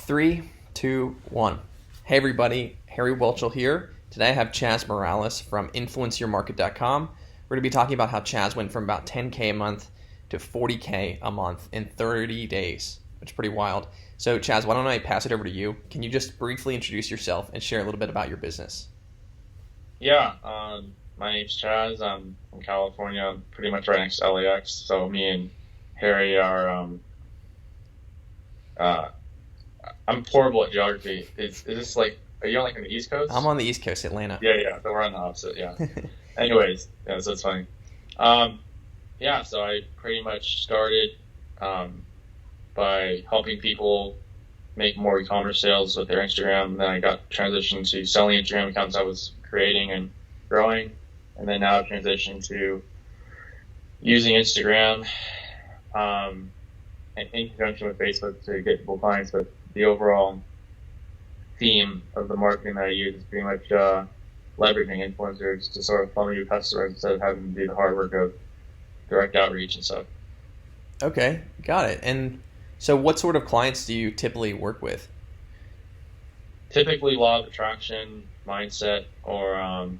Three, two, one. Hey everybody, Harry Welchel here. Today I have Chaz Morales from InfluenceYourMarket.com. We're going to be talking about how Chaz went from about 10K a month to 40K a month in 30 days, which is pretty wild. So Chaz, why don't I pass it over to you? Can you just briefly introduce yourself and share a little bit about your business? Yeah, my name's Chaz. I'm from California, pretty much right next to LAX. So me and Harry are, I'm horrible at geography. Is this like, are you on like on the East Coast? I'm on the East Coast, Atlanta. Yeah, so we're on the opposite, yeah. Anyways, yeah, so it's funny. Yeah, so I pretty much started by helping people make more e-commerce sales with their Instagram. Then I got transitioned to selling Instagram accounts I was creating and growing. And then now I've transitioned to using Instagram in conjunction with Facebook to get people clients. But the overall theme of the marketing that I use is pretty much leveraging influencers to sort of funnel you customers instead of having to do the hard work of direct outreach and stuff. Okay, got it. And so what sort of clients do you typically work with? Typically law of attraction, mindset, or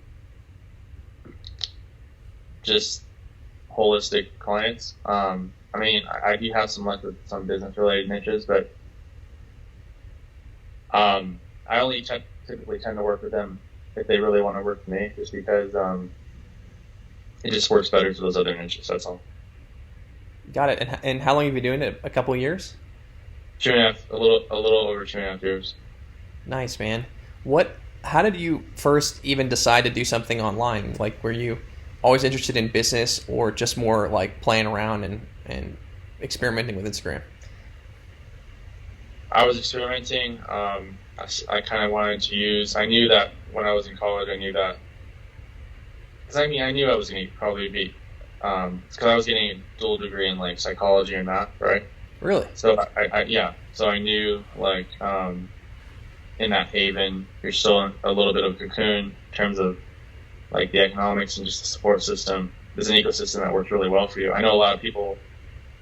just holistic clients. I mean, I do have some luck with some business-related niches, but I only typically tend to work with them if they really want to work with me, just because it just works better for those other niches. That's all. Got it. And how long have you been doing it? A couple of years? 2.5, a little over 2.5 years. Nice, man. How did you first even decide to do something online? Like, were you always interested in business or just more like playing around and experimenting with Instagram? I was experimenting. I kind of wanted to use, I knew that when I was in college, I knew that, because I knew I was going to probably be, because I was getting a dual degree in like psychology and math, right? Really? So so I knew like in that haven, you're still in a little bit of a cocoon in terms of like the economics and just the support system. There's an ecosystem that works really well for you. I know a lot of people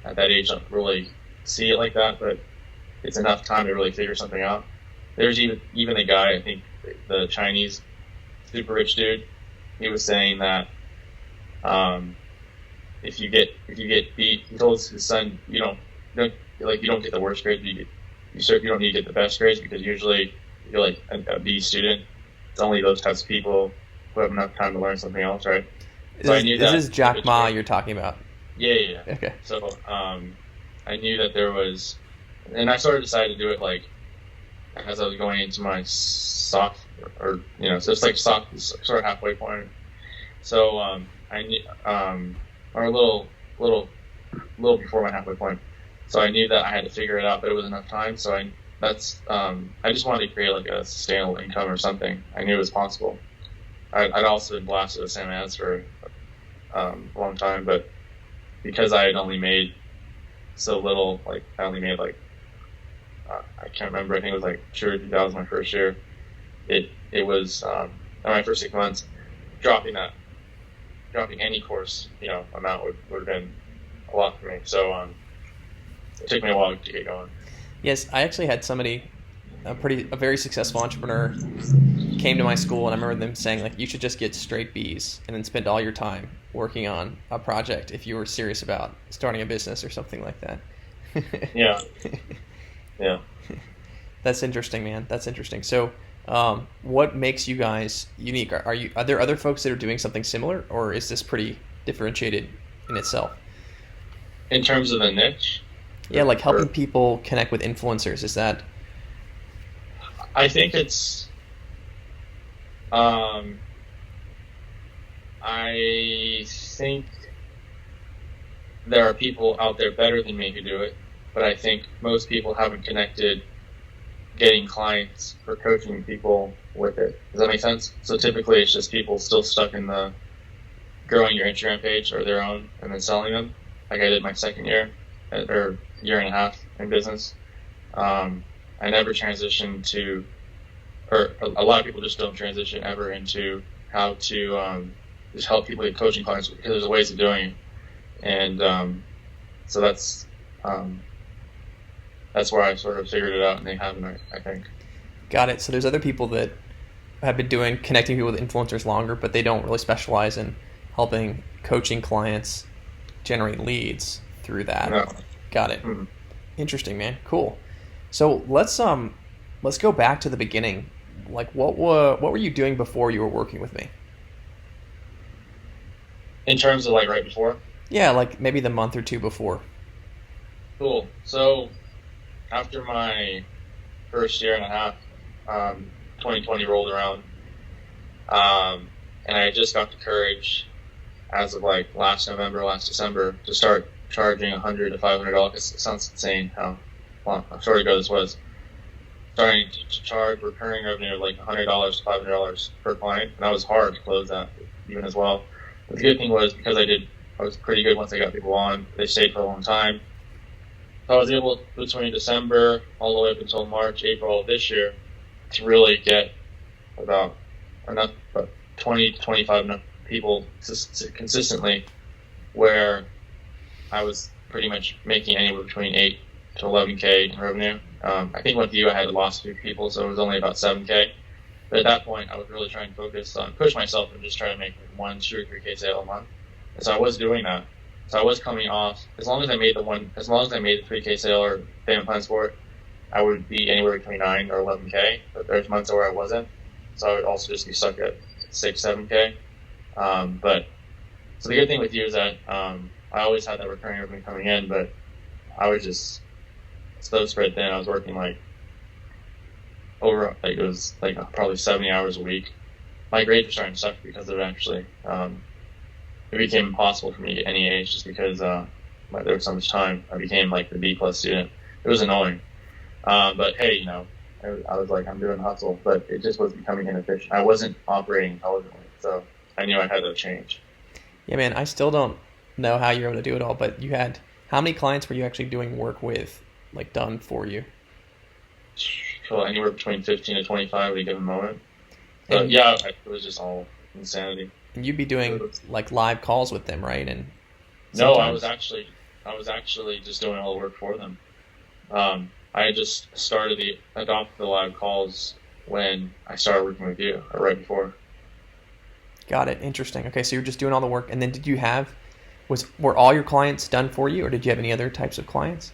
at that age don't really see it like that, but it's enough time to really figure something out. There's even a guy, I think the Chinese super rich dude, he was saying that if you get beat, he told his son, you don't get the worst grades, but you don't need to get the best grades, because usually if you're like a B student, it's only those types of people who have enough time to learn something else, right? So I knew this is Jack Ma you're talking about. Yeah. Okay. So I knew that there was, and I sort of decided to do it like as I was going into my so it's like sort of halfway point. So I knew, or a little before my halfway point. So I knew that I had to figure it out, but it was enough time. So I just wanted to create like a sustainable income or something. I knew it was possible. I'd also been blasted with same ads for a long time, but because I had only made so little, like I only made like I can't remember. I think it was like $2,000 or $3,000 my first year. It was in my first 6 months, dropping any course amount would have been a lot for me. So it took me a while to get going. Yes, I actually had somebody, a very successful entrepreneur, came to my school, and I remember them saying like, you should just get straight B's and then spend all your time working on a project if you were serious about starting a business or something like that. Yeah. That's interesting, man. That's interesting. So what makes you guys unique? Are there other folks that are doing something similar, or is this pretty differentiated in itself? In terms of a niche? Yeah, like helping people connect with influencers. Is that? I think it's I think there are people out there better than me who do it, but I think most people haven't connected getting clients or coaching people with it. Does that make sense? So typically it's just people still stuck in the growing your Instagram page or their own and then selling them, like I did my second year or year and a half in business. I never transitioned to, or a lot of people just don't transition ever into how to just help people get coaching clients, because there's ways of doing it. And so that's that's where I sort of figured it out, and they haven't, I think. Got it. So there's other people that have been doing connecting people with influencers longer, but they don't really specialize in helping coaching clients generate leads through that. No. Got it. Mm-hmm. Interesting, man. Cool. So let's go back to the beginning. Like, what were you doing before you were working with me? In terms of like right before? Yeah, like maybe the month or two before. Cool. So after my first year and a half, 2020 rolled around, and I just got the courage as of like last December to start charging $100 to $500. It sounds insane how short ago this was. Starting to charge recurring revenue of like $100 to $500 per client, and that was hard to close that even as well. But the good thing was because I was pretty good once I got people on. They stayed for a long time. So I was able between December all the way up until March, April of this year to really get about 20 to 25 enough people consistently, where I was pretty much making anywhere between 8 to 11K in revenue. I think with you I had lost a few people, so it was only about 7K. But at that point, I was really trying to push myself and just try to make 1, 2, or 3K sale a month. And so I was doing that. So I was coming off, as long as I made the 3K sale or payment plan for it, I would be anywhere between 9 or 11K. But there's months where I wasn't. So I would also just be stuck at 6, 7K. But so the good thing with you is that I always had that recurring revenue coming in, but I was just so spread thin. I was working like it was like probably 70 hours a week. My grades were starting to suck because of it, actually. It became impossible for me to get any A's just because there was so much time. I became like the B+ student. It was annoying. But hey, I was like, I'm doing hustle, but it just was becoming inefficient. I wasn't operating intelligently, so I knew I had to change. Yeah, man, I still don't know how you're able to do it all, but how many clients were you actually doing work with, like done for you? Cool, anywhere between 15 to 25 at a given moment. But yeah, it was just all insanity. And you'd be doing like live calls with them, right? And no, I was actually just doing all the work for them. I just adopted the live calls when I started working with you, or right before. Got it. Interesting. Okay, so you're just doing all the work, and then were all your clients done for you, or did you have any other types of clients?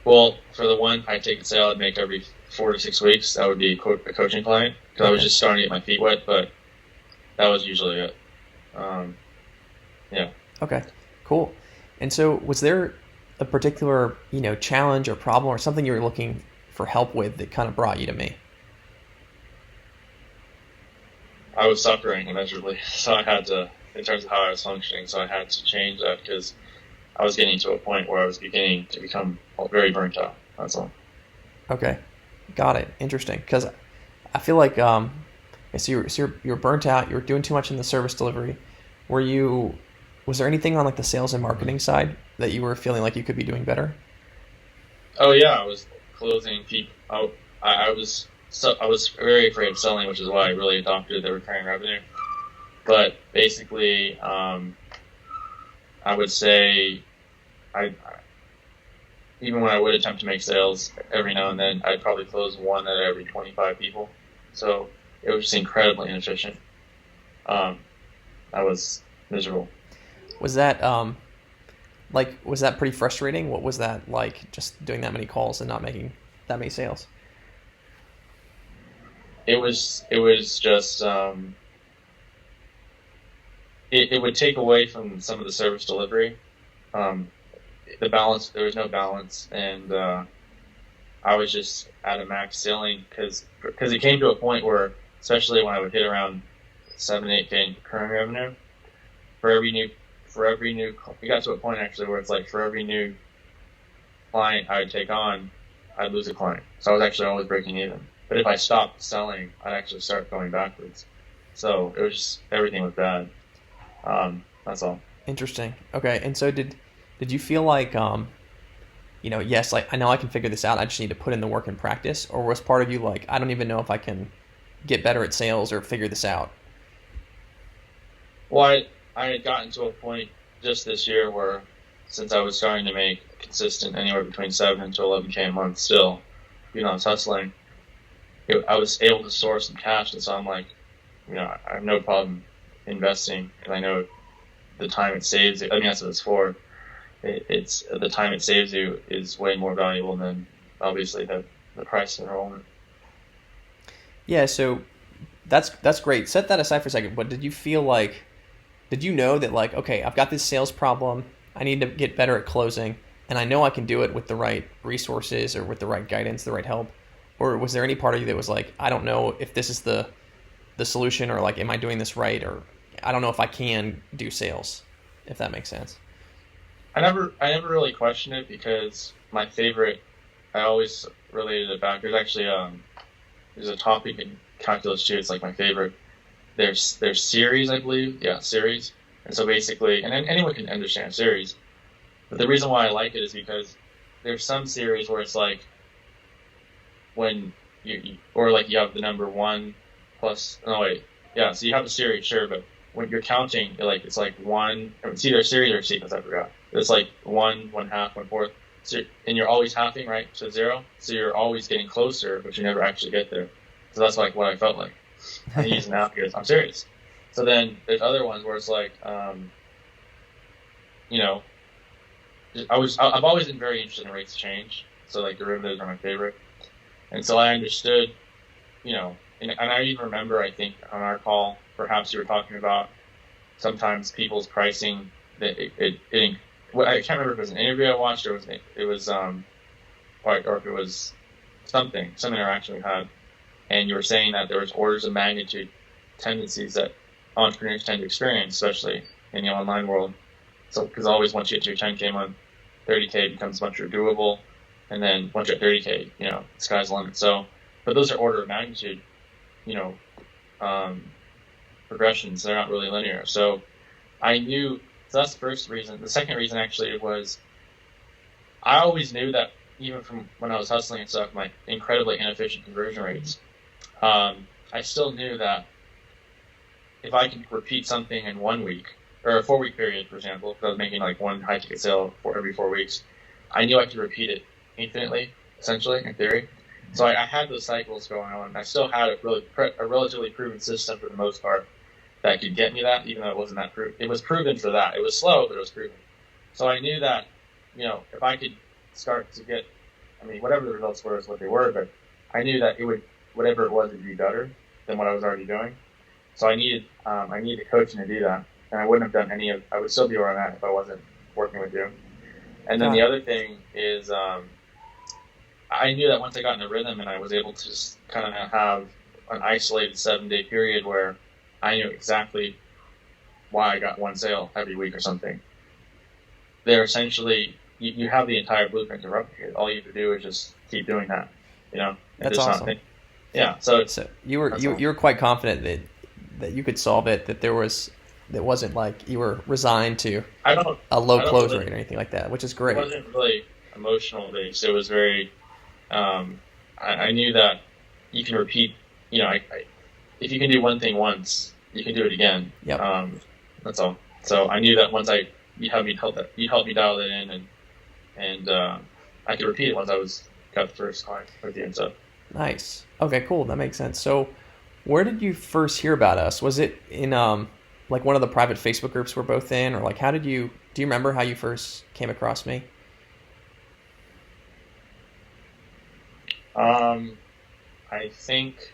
Well, for the one I take a sale I'd make every 4 to 6 weeks, that would be a coaching client, because I was just starting to get my feet wet, but that was usually it. Yeah. Okay, cool. And so was there a particular, challenge or problem or something you were looking for help with that kind of brought you to me? I was suffering immeasurably, so I had to, in terms of how I was functioning, so I had to change that because I was getting to a point where I was beginning to become very burnt out. That's all. Okay, got it. Interesting, because I feel like so you're burnt out. You were doing too much in the service delivery. Was there anything on like the sales and marketing side that you were feeling like you could be doing better? Oh yeah, I was closing people. I was very afraid of selling, which is why I really adopted the recurring revenue. But basically, I would say even when I would attempt to make sales every now and then, I'd probably close 1 out of every 25 people. So it was just incredibly inefficient. I was miserable. Was that was that pretty frustrating? What was that like, just doing that many calls and not making that many sales? It was just it would take away from some of the service delivery. The balance, there was no balance, and I was just at a max ceiling because it came to a point where, especially when I would hit around 7-8K in recurring revenue, we got to a point actually where it's like for every new client I would take on, I'd lose a client. So I was actually always breaking even. But if I stopped selling, I'd actually start going backwards. So it was just, everything was bad. That's all. Interesting. Okay. And so did you feel like, yes, like I know I can figure this out, I just need to put in the work and practice? Or was part of you like, I don't even know if I can get better at sales or figure this out? Well, I had gotten to a point just this year where, since I was starting to make consistent anywhere between 7 to 11K a month still, even though I was hustling. I was able to source some cash, and so I'm like, I have no problem investing, and I know the time it saves. I mean, that's what it's for. It's the time it saves you is way more valuable than obviously the price of enrollment. Yeah, so that's great. Set that aside for a second. But did you know that like, okay, I've got this sales problem. I need to get better at closing, and I know I can do it with the right resources or with the right guidance, the right help? Or was there any part of you that was like, I don't know if this is the solution, or like, am I doing this right? Or I don't know if I can do sales, if that makes sense. I never really questioned it, because my favorite, I always related it back. There's actually there's a topic in calculus too. It's like my favorite. There's series, I believe. Yeah, series. And so basically, and anyone can understand series. But the reason why I like it is because there's some series where it's like when or like you have the number 1 plus, no wait, yeah, so you have a series, sure, but when you're counting, it's like 1, it's either a series or a sequence, I forgot. It's like 1, 1/2, 1/4, so, and you're always halving, right, to 0, so you're always getting closer, but you never actually get there. So that's like what I felt like. I'm using that because I'm serious. So then there's other ones where it's like, I've always been very interested in rates of change, so like derivatives are my favorite. And so I understood, and I even remember, I think on our call, perhaps you were talking about sometimes people's pricing that I can't remember if it was an interview I watched or it was or if it was some interaction we had, and you were saying that there was orders of magnitude tendencies that entrepreneurs tend to experience, especially in the online world. So because always once you get to your 10K month, 30K becomes much more doable. And then once you're at 30K, sky's the limit. So, but those are order of magnitude, progressions. They're not really linear. So I knew, so that's the first reason. The second reason actually was I always knew that even from when I was hustling and stuff, my incredibly inefficient conversion rates, I still knew that if I could repeat something in 1 week, or a 4-week period, for example, if I was making like one high ticket sale for every 4 weeks, I knew I could repeat it infinitely, essentially, in theory. So I had those cycles going on. I still had a relatively proven system for the most part that could get me that, even though it wasn't that proven. It was proven for that. It was slow, but it was proven. So I knew that, if I could start to get, whatever the results were is what they were, but I knew that it would, whatever it was, it'd be better than what I was already doing. So I needed coaching to do that, and I wouldn't have done I would still be where I'm at if I wasn't working with you. And then the other thing is, I knew that once I got in the rhythm and I was able to just kind of have an isolated 7-day period where I knew exactly why I got one sale every week or something. They're essentially, you have the entire blueprint to replicate. All you have to do is just keep doing that, That's awesome. Yeah. So you were quite confident that you could solve it, that wasn't like you were resigned to a low close rate or anything like that, which is great. It wasn't really emotional based. It was very, I knew that you can repeat, if you can do one thing once, you can do it again. Yep. That's all. So I knew that once you helped me dial that in, and I could repeat it once I got the first client with you and stuff. Nice. Okay, cool. That makes sense. So where did you first hear about us? Was it in like one of the private Facebook groups we're both in, or like do you remember how you first came across me? I think,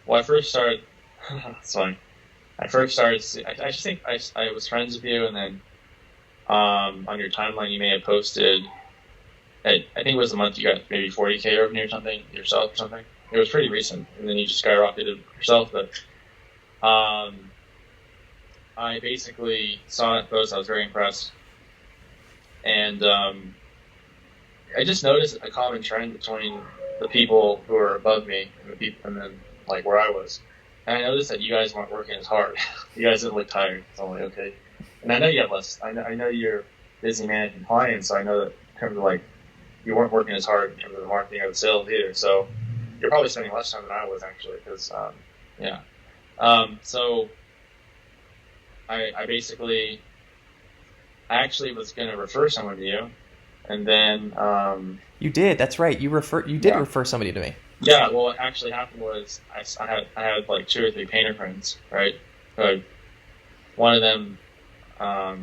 well, I first started, it's funny. I just think I was friends with you, and then on your timeline you may have posted, I think it was the month you got maybe 40K revenue or something, yourself or something. It was pretty recent, and then you just skyrocketed yourself, but I basically saw that post. I was very impressed, and I just noticed a common trend between the people who are above me and then like where I was. And I noticed that you guys weren't working as hard. You guys didn't look tired. So I'm like, okay. And I know you have less. I know you're busy managing clients, so I know that in terms of like you weren't working as hard in terms of the marketing or the sales either. So you're probably spending less time than I was actually, because so I basically I actually was going to refer someone to you, and then You did. That's right. You did refer somebody to me. Yeah, well, what actually happened was I had like 2 or 3 painter friends, right? One of them, I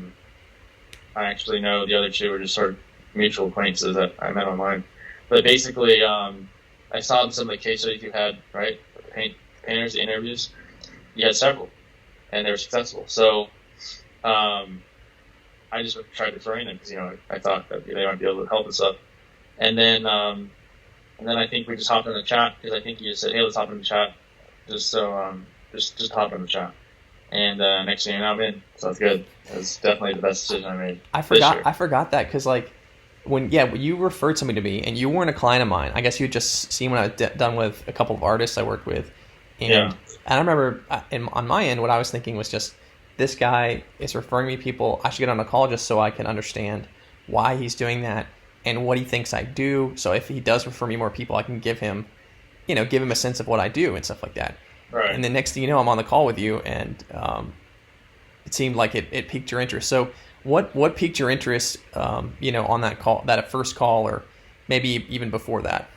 actually know. The other 2 were just sort of mutual acquaintances that I met online. But basically, I saw some of the case studies you had, right? Painters, the interviews. You had several, and they were successful. So I just tried referring them because I thought that they might be able to help us up. And then I think we just hopped in the chat because I think you just said, "Hey, let's hop in the chat." Just hop in the chat. And next thing you know, I'm in. So that's good. It was definitely the best decision I made. I forgot that because when you referred somebody to me and you weren't a client of mine. I guess you had just seen what I'd done with a couple of artists I worked with. And I remember on my end, what I was thinking was just, this guy is referring me people. I should get on a call just so I can understand why he's doing that and what he thinks I do. So if he does refer me more people, I can give him a sense of what I do and stuff like that. Right. And the next thing you know, I'm on the call with you, and it seemed like it piqued your interest. So what piqued your interest, on that call, that first call, or maybe even before that?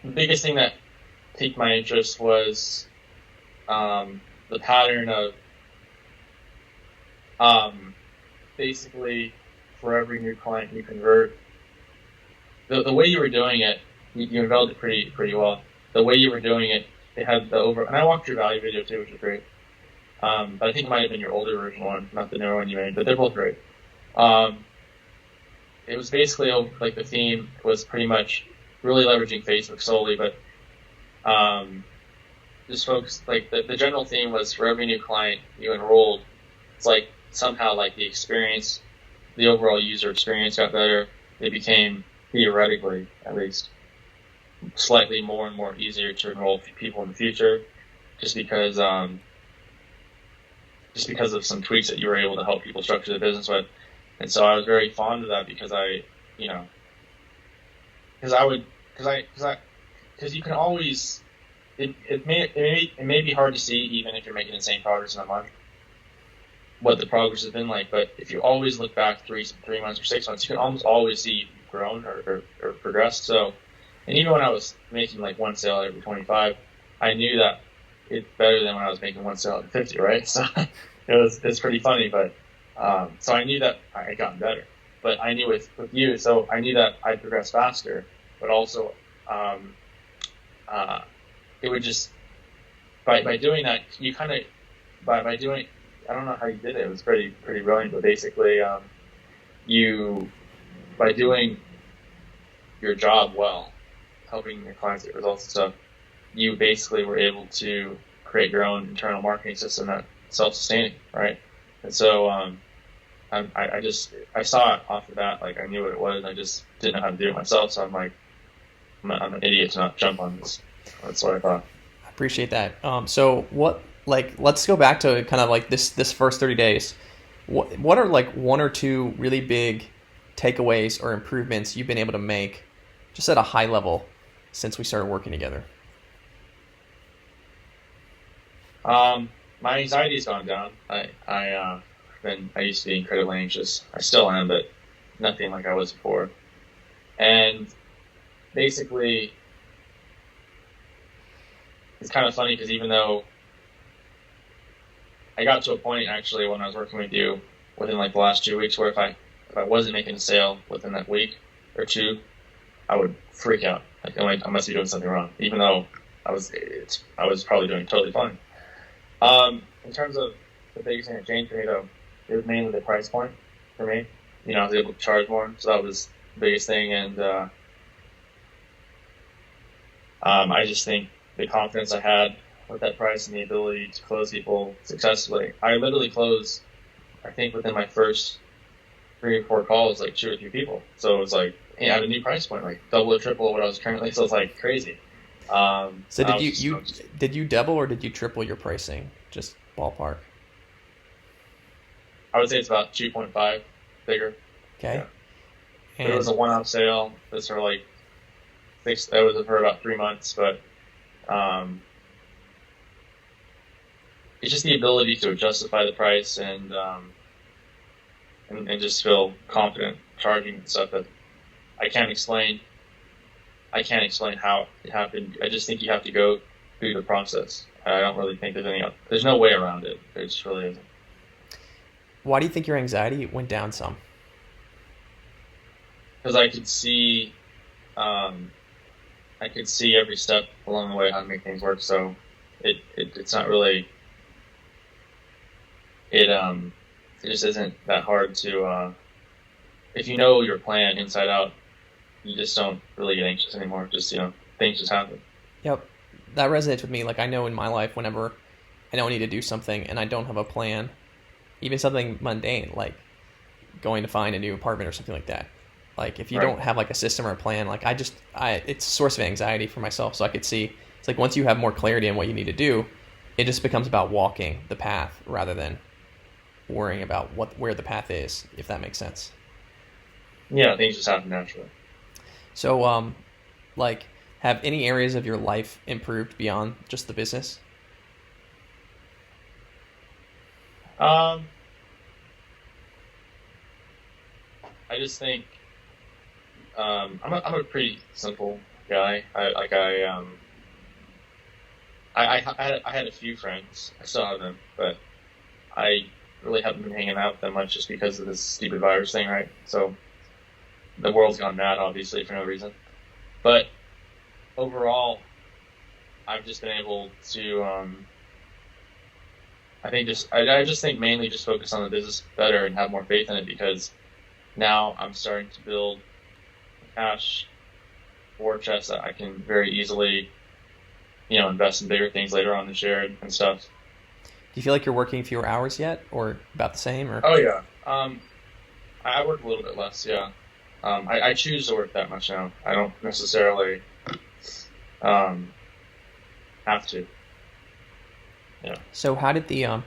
The biggest thing that piqued my interest was the pattern of basically for every new client you convert, the way you were doing it, you unveiled it pretty well. The way you were doing it, it had and I walked your value video too, which was great. But I think it might have been your older version one, not the newer one you made, but they're both great. It was basically like the theme was pretty much really leveraging Facebook solely, but just focus, like the general theme was for every new client you enrolled, it's like somehow like the experience, the overall user experience got better. It became, theoretically at least, slightly more and more easier to enroll people in the future, just because of some tweaks that you were able to help people structure the business with. And so I was very fond of that because because you can always, it may be hard to see even if you're making the same progress in a month, what the progress has been like. But if you always look back 3 months or 6 months, you can almost always see you've grown or progressed. So, and even when I was making like 1 sale every 25, I knew that it's better than when I was making 1 sale every 50, right? So it's pretty funny, but so I knew that I had gotten better. But I knew with you, so I knew that I'd progress faster, but also it would just, by doing that, you kind of, by doing, I don't know how you did it. It was pretty brilliant, but basically, by doing your job well, helping your clients get results and stuff, you basically were able to create your own internal marketing system that's self-sustaining, right? And so, I saw it off the bat, like I knew what it was. I just didn't know how to do it myself. So I'm like, I'm an idiot to not jump on this. That's what I thought. I appreciate that. So let's go back to kind of like this first 30 days. What are like 1 or 2 really big takeaways or improvements you've been able to make just at a high level since we started working together? My anxiety's gone down. I used to be incredibly anxious. I still am, but nothing like I was before. And basically, it's kind of funny because even though I got to a point actually when I was working with you within like the last 2 weeks where if I wasn't making a sale within that week or 2, I would freak out. Like I must be doing something wrong, even though I was probably doing totally fine. In terms of the biggest thing that changed for me though, it was mainly the price point for me. I was able to charge more, so that was the biggest thing. And I just think the confidence I had with that price and the ability to close people successfully. I literally closed, I think within my first 3 or 4 calls, like 2 or 3 people. So it was like, hey, I have a new price point, like double or triple what I was currently. So it's like crazy. So did you double or did you triple your pricing? Just ballpark. I would say it's about 2.5 bigger. Okay. Yeah. And it was a one-off sale. This for like that was for about 3 months, but it's just the ability to justify the price and just feel confident charging stuff that I can't explain. I can't explain how it happened. I just think you have to go through the process. I don't really think there's no way around it. There just really isn't. Why do you think your anxiety went down some? Because I could see every step along the way how to make things work. So it's not really it just isn't that hard to if you know your plan inside out, you just don't really get anxious anymore. Just things just happen. Yep, that resonates with me. Like I know in my life, whenever I don't need to do something and I don't have a plan, even something mundane like going to find a new apartment or something like that. Like if you don't have like a system or a plan, like it's a source of anxiety for myself. So I could see it's like once you have more clarity on what you need to do, it just becomes about walking the path rather than worrying about where the path is, if that makes sense. Yeah, things just happen naturally. So, like, have any areas of your life improved beyond just the business? I just think I'm a pretty simple guy. I had a few friends. I still have them, but I really haven't been hanging out with them much just because of this stupid virus thing, right? So the world's gone mad, obviously, for no reason. But overall, I've just been able to, I just think mainly just focus on the business better and have more faith in it, because now I'm starting to build cash war chest that I can very easily, invest in bigger things later on this year and stuff. Do you feel like you're working fewer hours yet, or about the same? Or Oh yeah, I work a little bit less. Yeah, I choose to work that much now. I don't necessarily have to. Yeah. So how did the I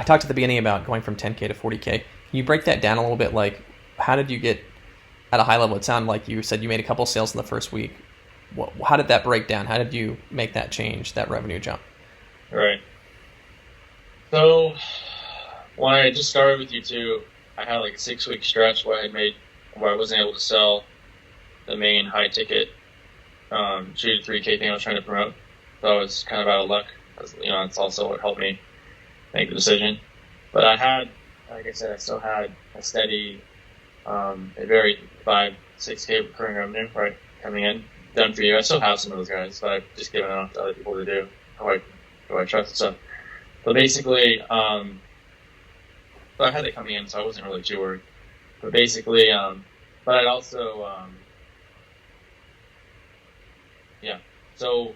talked at the beginning about going from 10K to 40K. Can you break that down a little bit? Like, how did you get at a high level? It sounded like you said you made a couple sales in the first week. How did that break down? How did you make that change, that revenue jump? Right. So when I just started with you two, I had like a 6-week stretch where I wasn't able to sell the main high ticket 2 to 3K thing I was trying to promote. So I was kind of out of luck. It's also what helped me make the decision. But I had, like I said, I still had a steady, a very 5-6K recurring revenue coming in, done for you. I still have some of those guys, but I've just given it off to other people to do who I trust and stuff. But basically, so I had it coming in, so I wasn't really too worried. But basically, but I'd also, so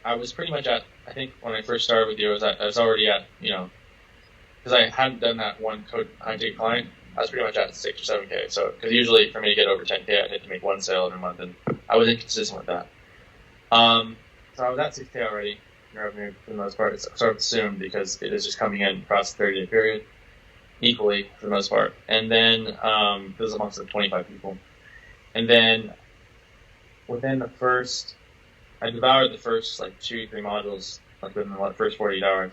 I was pretty much at, I think when I first started with you, I was already at, because I hadn't done that one high ticket client, I was pretty much at 6 or 7K. So, because usually for me to get over 10K, I'd have to make one sale every month, and I was inconsistent with that. So I was at 6K already in revenue for the most part. It's sort of assumed because it is just coming in across the 30-day period equally for the most part. And then this is amongst the 25 people. And then within I devoured the first 2-3 modules within the first 48 hours,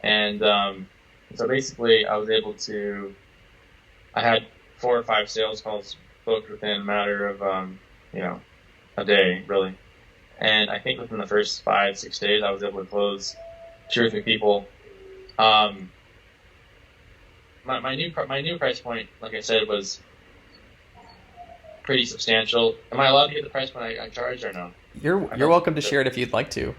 and so basically I was able to. I had 4 or 5 sales calls booked within a matter of a day, really. And I think within the first 5-6 days, I was able to close 2 or 3 people. My new price point, like I said, was pretty substantial. Am I allowed to get the price point I charged or no? You're welcome to share it if you'd like to.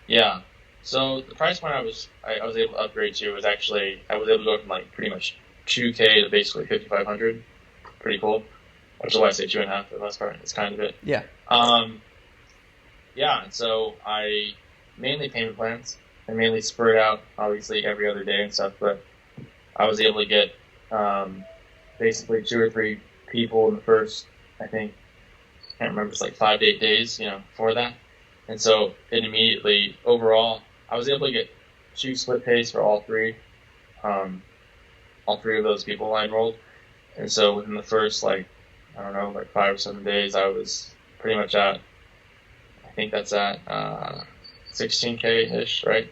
Yeah. So the price point I was able to upgrade to was actually, I was able to go from pretty much 2K to basically 5,500. Pretty cool. Which is why I say 2.5 for the most part. It's kind of it. Yeah. Yeah. And so I mainly payment plans. I mainly spread out obviously every other day and stuff, but I was able to get basically 2 or 3 people in the first, I think, I can't remember, it's 5 to 8 days, for that. And so it immediately, overall, I was able to get 2 split pays for all 3 of those people I enrolled. And so within the first 5 or 7 days, I was pretty much at, I think that's at 16K-ish, right?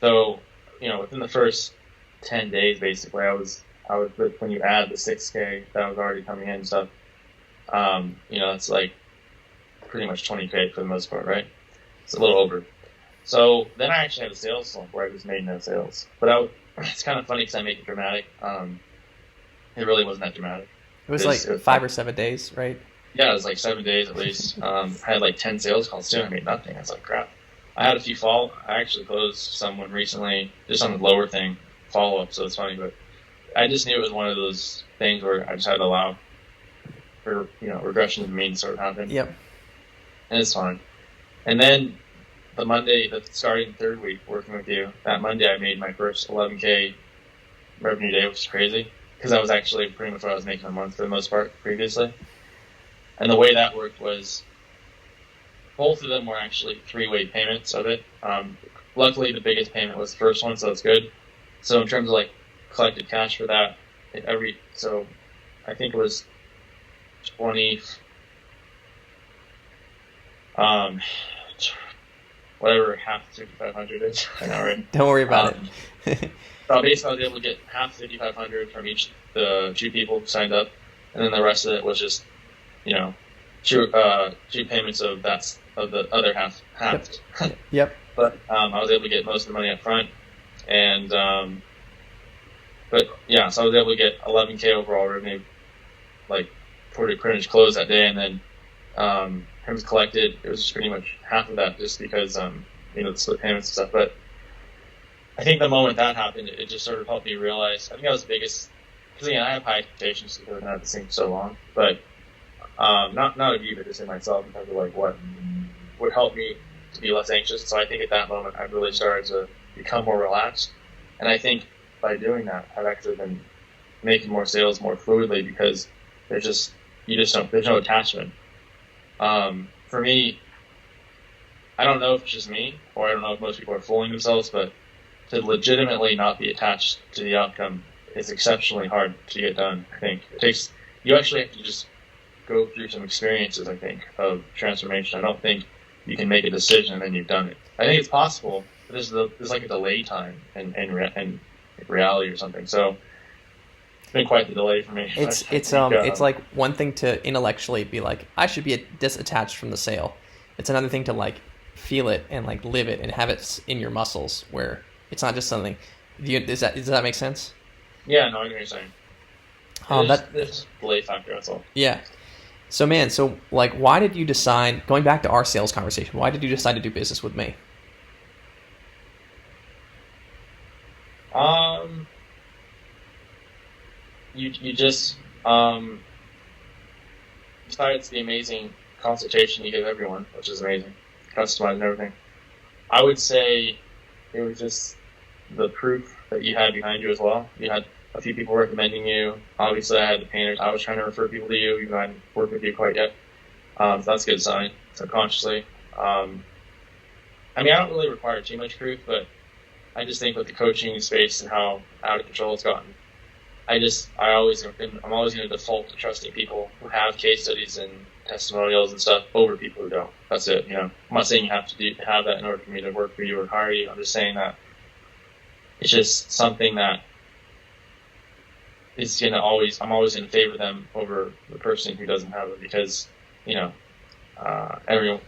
So, within the first 10 days, basically, I was when you add the 6K that was already coming in and stuff, it's like pretty much 20K for the most part, right? It's a little over. So then I actually had a sales slump where I just made no sales. But it's kind of funny because I make it dramatic. It really wasn't that dramatic. It was like 5 or 7 days, right? Yeah, it was like 7 days at least. I had like 10 sales calls too. I made nothing. I was like, crap. I had a few I actually closed someone recently just on the lower thing, follow-up, so it's funny. But I just knew it was one of those things where I just had to allow for, regression to the mean to sort of happen. Yep. And it's fine. And then the Monday, the starting third week working with you, that Monday I made my first 11K revenue day, which is crazy because that was actually pretty much what I was making a month for the most part previously. And the way that worked was both of them were actually 3-way payments of it. Luckily, the biggest payment was the first one, so that's good. So in terms of like collected cash for that, so I think it was 20, whatever half 5,500 is. I know, right? Don't worry about it. So basically, I was able to get half 5,500 from each the 2 people who signed up, and then the rest of it was just, 2 payments of the other half. Yep. But I was able to get most of the money up front, and so I was able to get 11K overall revenue, like pretty much close that day, and then in terms of collected, it was just pretty much half of that, just because the split payments and stuff. But I think the moment that happened, it just sort of helped me realize. I think that was the biggest, because again, I have high expectations because I've been at this thing for so long, but not of you, but just in myself in terms of like what would help me to be less anxious. So I think at that moment I really started to become more relaxed, and I think by doing that I've actually been making more sales more fluidly because there's no attachment. For me, I don't know if it's just me or I don't know if most people are fooling themselves, but to legitimately not be attached to the outcome is exceptionally hard to get done. I think you actually have to just go through some experiences, I think, of transformation. I don't think you can make a decision and then you've done it. I think it's possible, but there's like a delay time in reality or something. So it's been quite the delay for me. It's like one thing to intellectually be like, I should be disattached from the sale. It's another thing to like feel it and like live it and have it in your muscles where it's not just something. Does that make sense? Yeah, no, I know what you're saying. There's a delay factor, that's all. Yeah. So like, why did you decide, going back to our sales conversation, why did you decide to do business with me? You just besides the amazing consultation you give everyone, which is amazing, customized and everything, I would say it was just the proof that you had behind you as well. You had a few people recommending you. Obviously, I had the painters. I was trying to refer people to you, even though I hadn't worked with you quite yet. So that's a good sign, subconsciously. I don't really require too much proof, but I just think with the coaching space and how out of control it's gotten, I'm always going to default to trusting people who have case studies and testimonials and stuff over people who don't. That's it. I'm not saying you have to have that in order for me to work for you or hire you. I'm just saying that it's just something that is I'm always going to favor them over the person who doesn't have it because, everyone.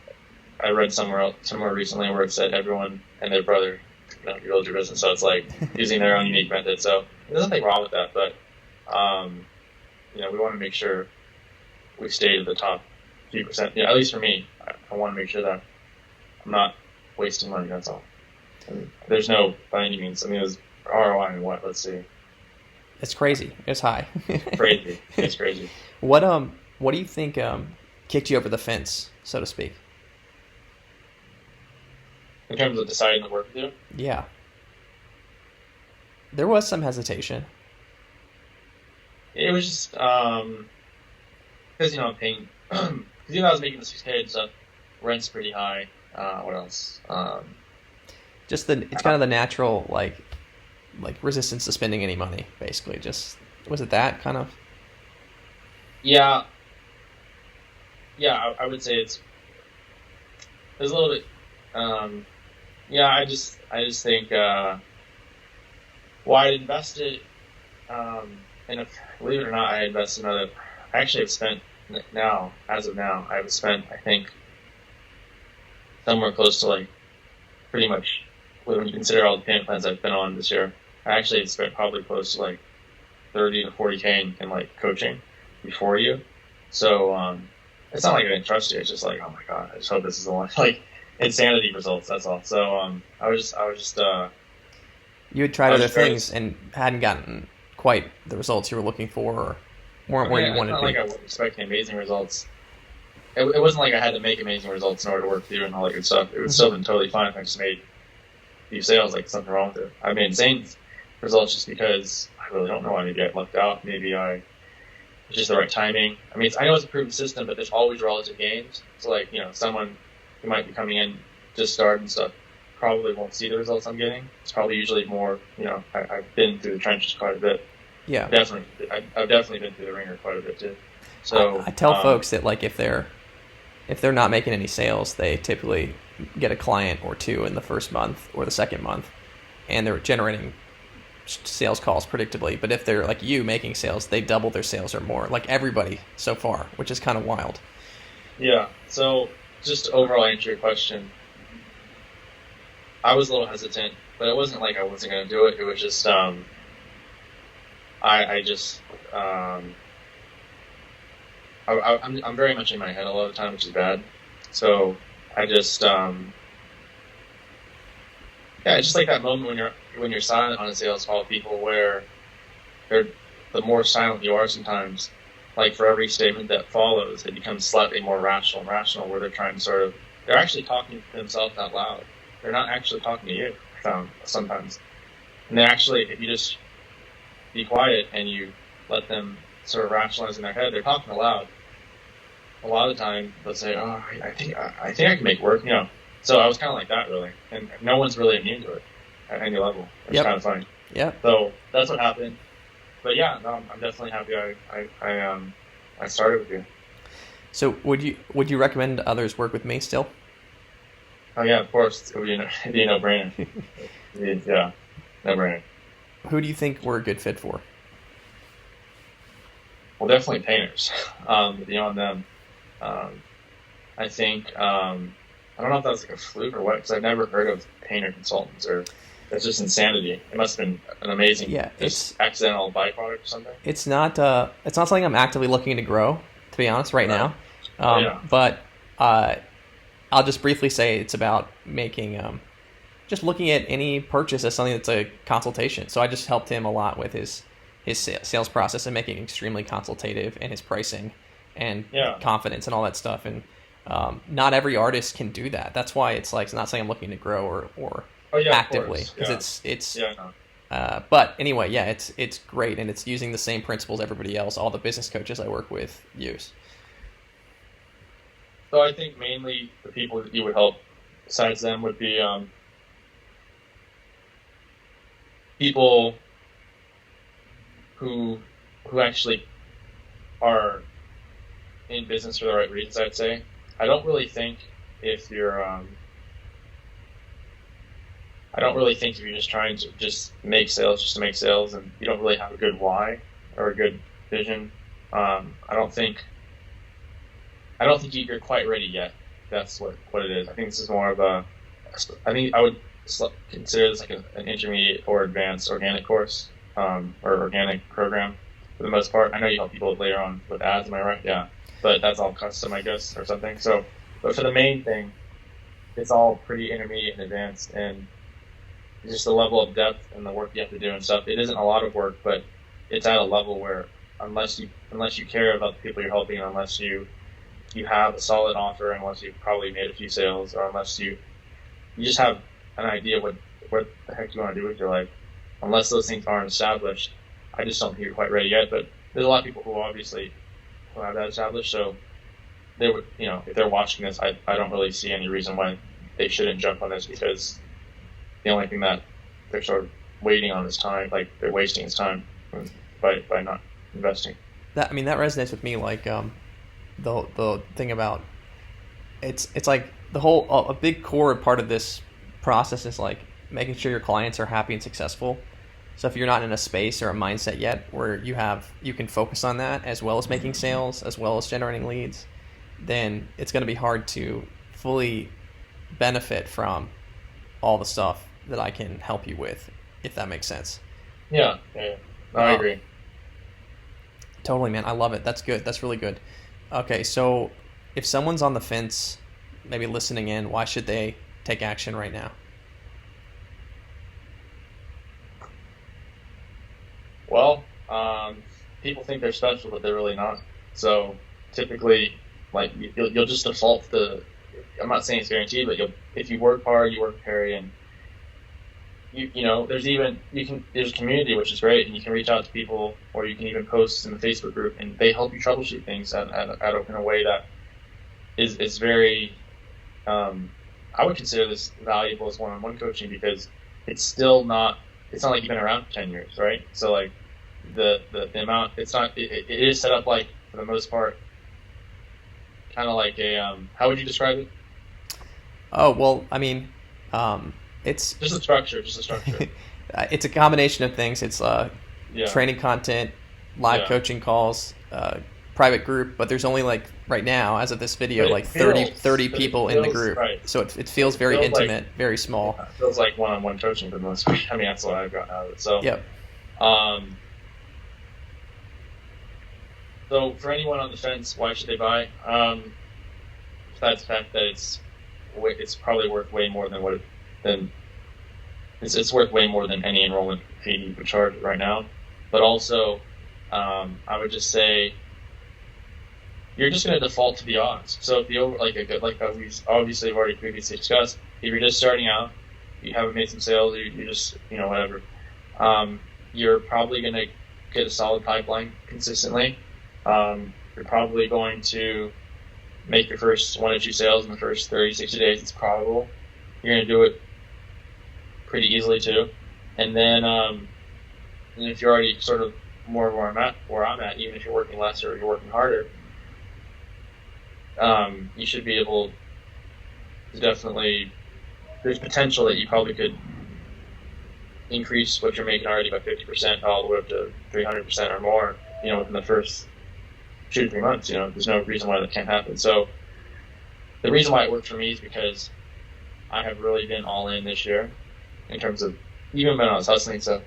I read somewhere recently where it said everyone and their brother you build your business. So it's like using their own unique method. So there's nothing wrong with that, but we want to make sure we stay to the top few percent. At least for me, I want to make sure that I'm not wasting money. That's all. And there's no by any means. There's ROI and what? Let's see. It's crazy. It's high. Crazy. It's crazy. What do you think kicked you over the fence, so to speak? In terms of deciding to work with you? Yeah. There was some hesitation. It was just because I'm paying because I was making the 6K and stuff. Rent's pretty high. What else? It's kind of the natural like resistance to spending any money, basically. Just was it that kind of? Yeah. I would say was a little bit. Yeah, I just think. Well, I invested. And believe it or not, I invested another. I actually have spent now, as of now, I've spent, I think, somewhere close to like pretty much when you consider all the payment plans I've been on this year. I actually have spent probably close to like 30 to 40K in like coaching before you. So it's not like I didn't trust you. It's just like, oh my god, I just hope this is the one. Like insanity results. That's all. So I was just. You had tried other things and hadn't gotten quite the results you were looking for, or weren't where you wanted to be. It's not like I wasn't expecting amazing results. It wasn't like I had to make amazing results in order to work with you and all that good stuff. It would still been totally fine if I just made few sales, like something wrong with it. I made insane results just because I really don't know why maybe I lucked out. Maybe it's just the right timing. I mean, I know it's a proven system, but there's always relative gains. So like, someone who might be coming in just starting stuff probably won't see the results I'm getting. It's probably usually more, I've been through the trenches quite a bit. Yeah. I've definitely been through the ringer quite a bit too. So I tell folks that like if they're not making any sales, they typically get a client or two in the first month or the second month, and they're generating sales calls predictably. But if they're like you making sales, they double their sales or more, like everybody so far, which is kind of wild. Yeah. So just to overall answer your question, I was a little hesitant, but it wasn't like I wasn't going to do it. It was just I'm very much in my head a lot of the time, which is bad. So I just it's just like that moment when you're silent on a sales call with people, where the more silent you are sometimes, like for every statement that follows, it becomes slightly more rational, where they're trying to they're actually talking to themselves out loud. They're not actually talking to you, I found sometimes. And they're actually, if you just be quiet and you let them sort of rationalize in their head, they're talking aloud. A lot of the time, they'll say, "Oh, I think I can make it work." So I was kind of like that, really, and no one's really immune to it at any level. It's kind of funny. Yeah. So that's what happened. But yeah, no, I'm definitely happy I started with you. So would you recommend others work with me still? Oh yeah, of course. It would be a no-brainer. Yeah, no-brainer. Who do you think we're a good fit for? Well, definitely painters. Beyond them, I think I don't know if that was like a fluke or what, because I've never heard of painter consultants, or that's just insanity. It must have been an amazing, it's accidental byproduct or something. It's not something I'm actively looking to grow, to be honest, right now. But I'll just briefly say it's about making just looking at any purchase as something that's a consultation. So I just helped him a lot with his sales process and making it extremely consultative, and his pricing and confidence and all that stuff. And not every artist can do that. That's why it's like, it's not saying I'm looking to grow or actively, because it's but anyway, it's great, and it's using the same principles everybody else, all the business coaches I work with, use. So I think mainly the people that you would help besides them would be people who actually are in business for the right reasons, I'd say. I don't really think if you're just trying to just make sales just to make sales, and you don't really have a good why or a good vision. I don't think you're quite ready yet. That's what it is. I think this is more of I think I would consider this like an intermediate or advanced organic course, or organic program for the most part. I know you help people later on with ads, am I right? Yeah. But that's all custom, I guess, or something. So, but for the main thing, it's all pretty intermediate and advanced, and just the level of depth and the work you have to do and stuff. It isn't a lot of work, but it's at a level where unless you care about the people you're helping, unless you have a solid offer, unless you've probably made a few sales, or unless you just have an idea what the heck you want to do with your life, unless those things aren't established, I just don't think you're quite ready yet. But there's a lot of people who obviously who have that established, so they would, if they're watching this, I don't really see any reason why they shouldn't jump on this, because the only thing that they're sort of waiting on is time, like they're wasting his time by not investing. That resonates with me. Like the thing about it's like the whole a big core part of this process is like making sure your clients are happy and successful. So if you're not in a space or a mindset yet where you can focus on that as well as making sales, as well as generating leads, then it's going to be hard to fully benefit from all the stuff that I can help you with, if that makes sense. Yeah. No, I agree. Totally, man. I love it. That's good. That's really good. Okay, so if someone's on the fence, maybe listening in, why should they take action right now? Well, people think they're special, but they're really not. So typically, like you'll just default to. I'm not saying it's guaranteed, but if you work hard, you work hard, and there's a community, which is great, and you can reach out to people, or you can even post in the Facebook group, and they help you troubleshoot things in a way that is very. I would consider this valuable as one-on-one coaching because it's not like you've been around for 10 years, right? So like the amount, it is set up like for the most part, kind of like a, how would you describe it? Oh, well, I mean, it's just a structure. It's a combination of things. It's training content, live coaching calls, private group, but there's only like right now, as of this video, like 30 people in the group. Right. So it feels very intimate, like, very small. It feels like one-on-one coaching for the most part. I mean, that's what I've gotten out of it. So, yep. So for anyone on the fence, why should they buy? Besides the fact that it's probably worth way more than it's worth way more than any enrollment fee you would charge right now. But also, I would just say you're just going to default to the odds. So if you we obviously have already previously discussed, if you're just starting out, you haven't made some sales, you just whatever, you're probably going to get a solid pipeline consistently. You're probably going to make your first 1 or 2 sales in the first 30, 60 days. It's probable. You're going to do it pretty easily too. And then, and if you're already sort of more where I'm at, even if you're working less or you're working harder, you should be able to definitely, there's potential that you probably could increase what you're making already by 50% all the way up to 300% or more, within the first 2 to 3 months. There's no reason why that can't happen. So the reason why it worked for me is because I have really been all in this year in terms of, even when I was hustling stuff,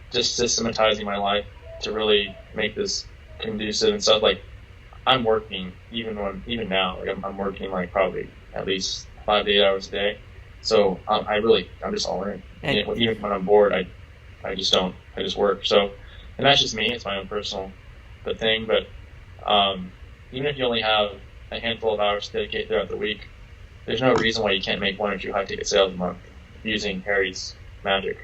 just systematizing my life to really make this conducive and stuff. Like I'm working even now, like I'm working like probably at least 5 to 8 hours a day. So I'm just all in. And even when I'm bored, I just work. So, and that's just me. It's my own personal thing. But even if you only have a handful of hours to dedicate throughout the week, there's no reason why you can't make 1 or 2 high-ticket sales a month using Harry's magic.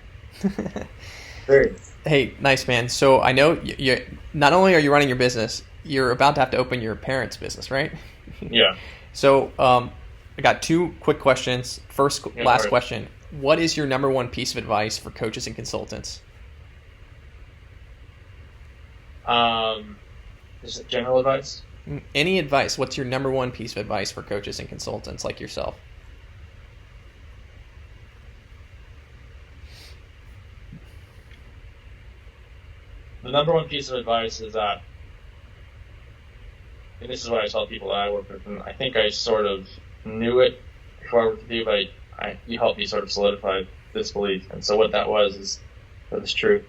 Hey, nice, man. So I know you not only are you running your business, you're about to have to open your parents' business, right? Yeah. So I got 2 quick questions. Last question. What is your number 1 piece of advice for coaches and consultants? Is it general advice? Any advice? What's your number 1 piece of advice for coaches and consultants like yourself? The number 1 piece of advice is that, and this is what I tell people that I work with, and I think I sort of knew it before I worked with you, but you helped me sort of solidify this belief. And so what that was is true.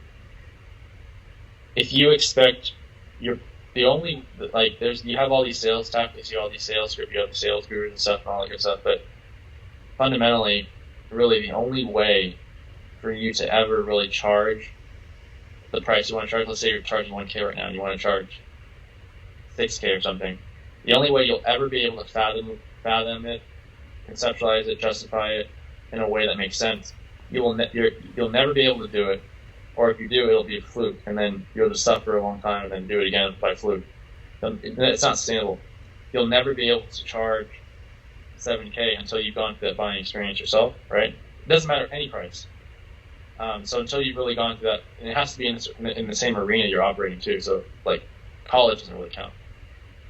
If you expect you have all these sales tactics, you have all these sales scripts, you have the sales gurus and stuff and all that good stuff, but fundamentally, really the only way for you to ever really charge the price you want to charge, let's say you're charging 1K right now and you want to charge 6K or something, the only way you'll ever be able to fathom it, conceptualize it, justify it in a way that makes sense, you'll never be able to do it. Or if you do, it'll be a fluke, and then you'll just suffer a long time and then do it again by fluke. It's not sustainable. You'll never be able to charge 7K until you've gone through that buying experience yourself, right? It doesn't matter any price. So until you've really gone through that, and it has to be in the same arena you're operating too. So like college doesn't really count.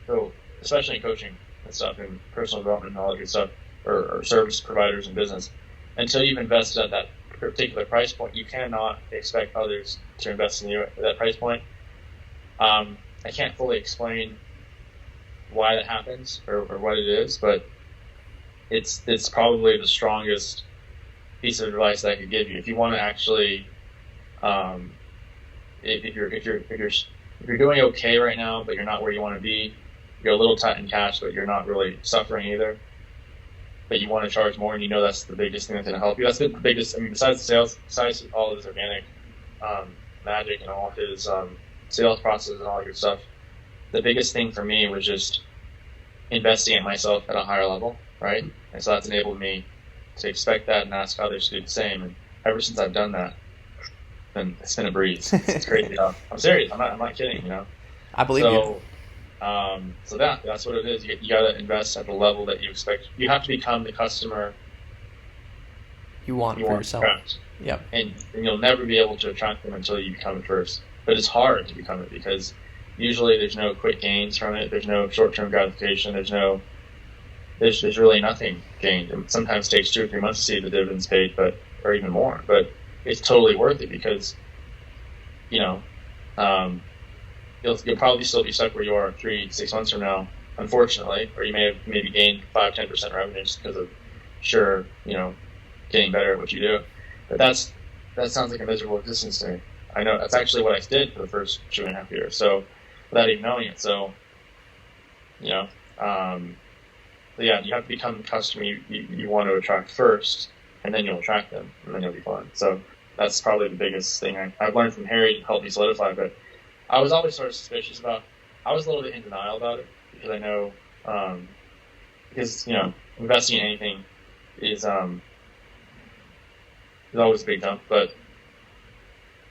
So especially in coaching and stuff and personal development and all that good stuff, or service providers in business. Until you've invested at that particular price point, you cannot expect others to invest in you at that price point. I can't fully explain why that happens or what it is, but it's probably the strongest piece of advice that I could give you. If you want to actually, if you're doing okay right now, but you're not where you want to be, you're a little tight in cash, but you're not really suffering either, but you want to charge more, and you know that's the biggest thing that's going to help you. That's the biggest. I mean, besides the sales, besides all of his organic magic and all of his sales process and all that good stuff, the biggest thing for me was just investing in myself at a higher level, right? And so that's enabled me to expect that and ask others to do the same. And ever since I've done that, then it's been a breeze. It's crazy. I'm serious. I'm not kidding. You know. I believe you. So that's what it is. You got to invest at the level that you expect. You have to become the customer you want for yourself. Yep. And you'll never be able to attract them until you become it first. But it's hard to become it because usually there's no quick gains from it. There's no short-term gratification. There's really nothing gained. It sometimes takes 2 or 3 months to see the dividends paid, or even more. But it's totally worth it because, you'll probably still be stuck where you are 3 to 6 months from now, unfortunately, or you may have maybe gained 5-10% revenue just because of getting better at what you do. But that sounds like a miserable existence to me. I know that's actually what I did for the first 2.5 years. So without even knowing it. So, you have to become the customer you want to attract first, and then you'll attract them, and then you'll be fine. So that's probably the biggest thing I've learned from Harry to help me solidify. But I was always sort of suspicious I was a little bit in denial about it because I know, investing in anything is always a big jump. But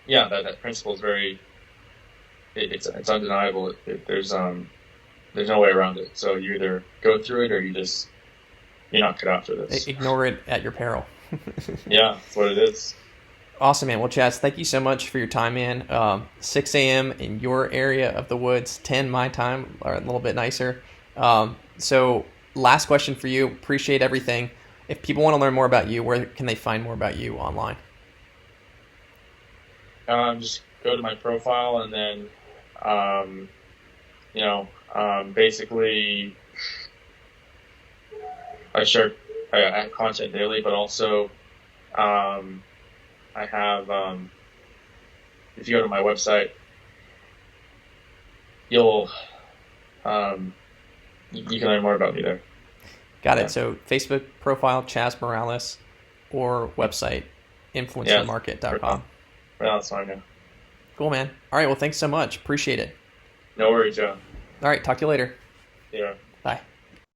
yeah, that principle is very, it's undeniable. There's no way around it. So you either go through it or you're not cut out for this. Ignore it at your peril. Yeah, that's what it is. Awesome, man. Well, Chaz, thank you so much for your time, man. 6 a.m. in your area of the woods, 10 my time, or a little bit nicer. So last question for you. Appreciate everything. If people want to learn more about you, where can they find more about you online? Just go to my profile and then, basically I have content daily, but also I have, if you go to my website, you can learn more about me there. Got it. So Facebook profile, Chaz Morales, or website, influencermarket.com. Yeah, that's fine, yeah. Cool, man. All right. Well, thanks so much. Appreciate it. No worries, Joe. All right. Talk to you later. Yeah. Bye.